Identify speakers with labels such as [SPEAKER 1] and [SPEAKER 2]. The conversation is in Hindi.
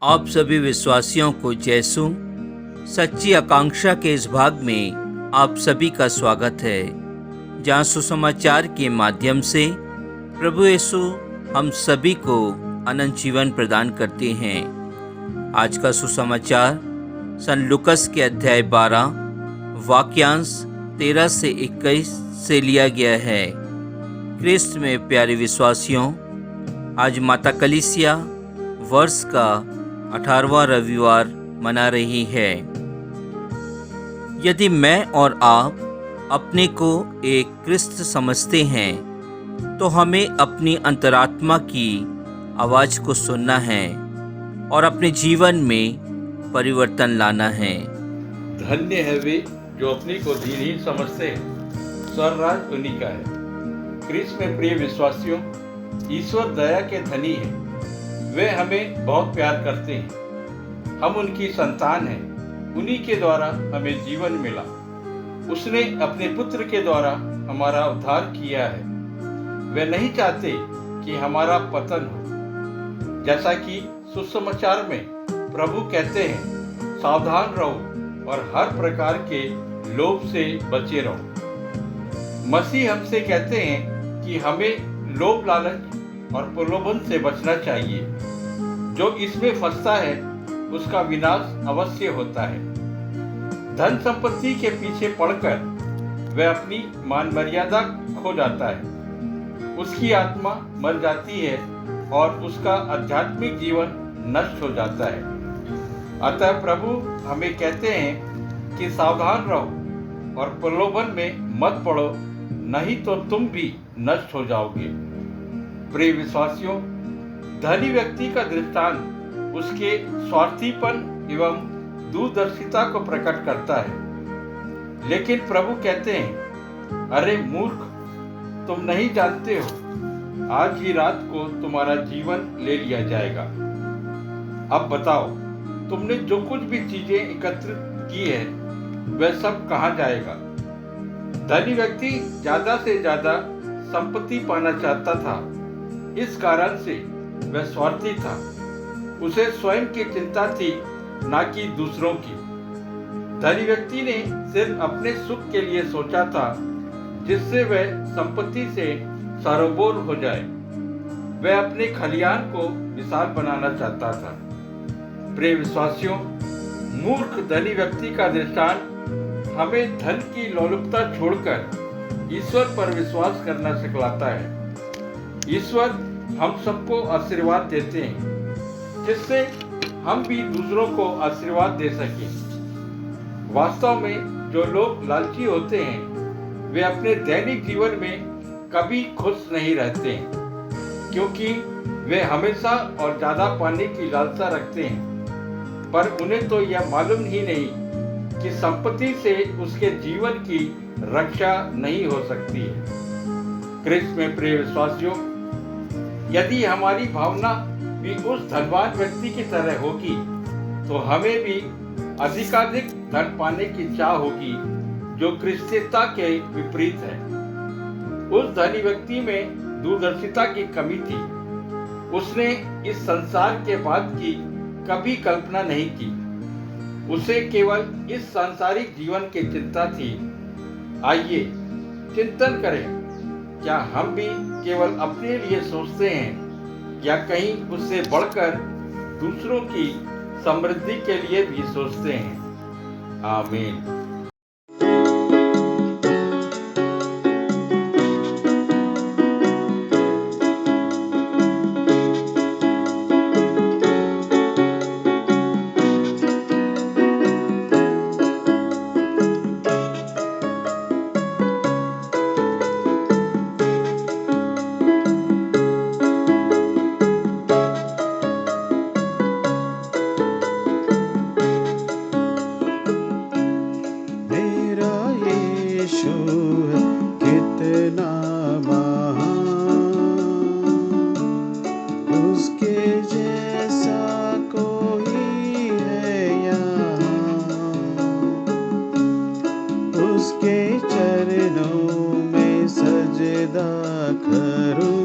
[SPEAKER 1] आप सभी विश्वासियों को यीशु सच्ची आकांक्षा के इस भाग में आप सभी का स्वागत है, जहां सुसमाचार के माध्यम से प्रभु यीशु हम सभी को अनंत जीवन प्रदान करते हैं। आज का सुसमाचार सन लूकस के अध्याय 12 वाक्यांश 13 से 21 से लिया गया है। क्रिस्त में प्यारे विश्वासियों, आज माता कलीसिया वर्ष का 18वां रविवार मना रही है। यदि मैं और आप अपने को एक क्रिस्त समझते हैं तो हमें अपनी अंतरात्मा की आवाज को सुनना है और अपने जीवन में परिवर्तन लाना है।
[SPEAKER 2] धन्य है वे जो अपने को दीनहीन समझते हैं, स्वर्गराज उन्हीं का है। क्रिस्त में प्रिय विश्वासियों, ईश्वर दया के धनी है। वे हमें बहुत प्यार करते हैं। हम उनकी संतान हैं। उन्हीं के द्वारा हमें जीवन मिला। उसने अपने पुत्र के द्वारा हमारा उद्धार किया है। वे नहीं चाहते कि हमारा पतन हो। जैसा कि सुसमाचार में प्रभु कहते हैं, सावधान रहो और हर प्रकार के लोभ से बचे रहो। मसीह हमसे कहते हैं कि हमें लोभ लालच और प्रलोभन से बचना चाहिए। जो इसमें फंसता है उसका विनाश अवश्य होता है। धन संपत्ति के पीछे पड़कर वह अपनी मान मर्यादा खो जाता है। उसकी आत्मा मर जाती है और उसका आध्यात्मिक जीवन नष्ट हो जाता है। अतः प्रभु हमें कहते हैं कि सावधान रहो और प्रलोभन में मत पड़ो, नहीं तो तुम भी नष्ट हो जाओगे। प्रिय विश्वासियों, धनी व्यक्ति का दृष्टांत उसके स्वार्थीपन एवं दूरदर्शिता को प्रकट करता है। लेकिन प्रभु कहते हैं, अरे मूर्ख, तुम नहीं जानते हो, आज ही रात को तुम्हारा जीवन ले लिया जाएगा। अब बताओ, तुमने जो कुछ भी चीजें एकत्रित की है वह सब कहाँ जाएगा? धनी व्यक्ति ज्यादा से ज्यादा संपत्ति पाना चाहता था। इस कारण से वह स्वार्थी था। उसे स्वयं की चिंता थी, ना कि दूसरों की। धनी व्यक्ति ने सिर्फ अपने सुख के लिए सोचा था, जिससे वह संपत्ति से सरोबोर हो जाए। वह अपने खलियान को विशाल बनाना चाहता था। प्रिय विश्वासियों, मूर्ख धनी व्यक्ति का दृष्टांत हमें धन की लोलुपता छोड़कर ईश्वर पर विश्वास करना सिखलाता है। ईश्वर हम सबको आशीर्वाद देते हैं, जिससे हम भी दूसरों को आशीर्वाद दे सकें। वास्तव में जो लोग लालची होते हैं वे अपने दैनिक जीवन में कभी खुश नहीं रहते हैं, क्योंकि वे हमेशा और ज्यादा पाने की लालसा रखते हैं। पर उन्हें तो यह मालूम ही नहीं कि संपत्ति से उसके जीवन की रक्षा नहीं हो सकती है। क्रिस्त में प्रिय विश्वासियों, यदि हमारी भावना भी उस धनवान व्यक्ति की तरह होगी तो हमें भी अधिकाधिक धन पाने की चाह होगी, जो क्रिस्तीयता के विपरीत है। उस धनी व्यक्ति में दूरदर्शिता की कमी थी। उसने इस संसार के बाद की कभी कल्पना नहीं की। उसे केवल इस सांसारिक जीवन की चिंता थी। आइए चिंतन करें, क्या हम भी केवल अपने लिए सोचते हैं या कहीं उससे बढ़कर दूसरों की समृद्धि के लिए भी सोचते हैं? आमीन।
[SPEAKER 3] उसके चरणों में सजदा करूं।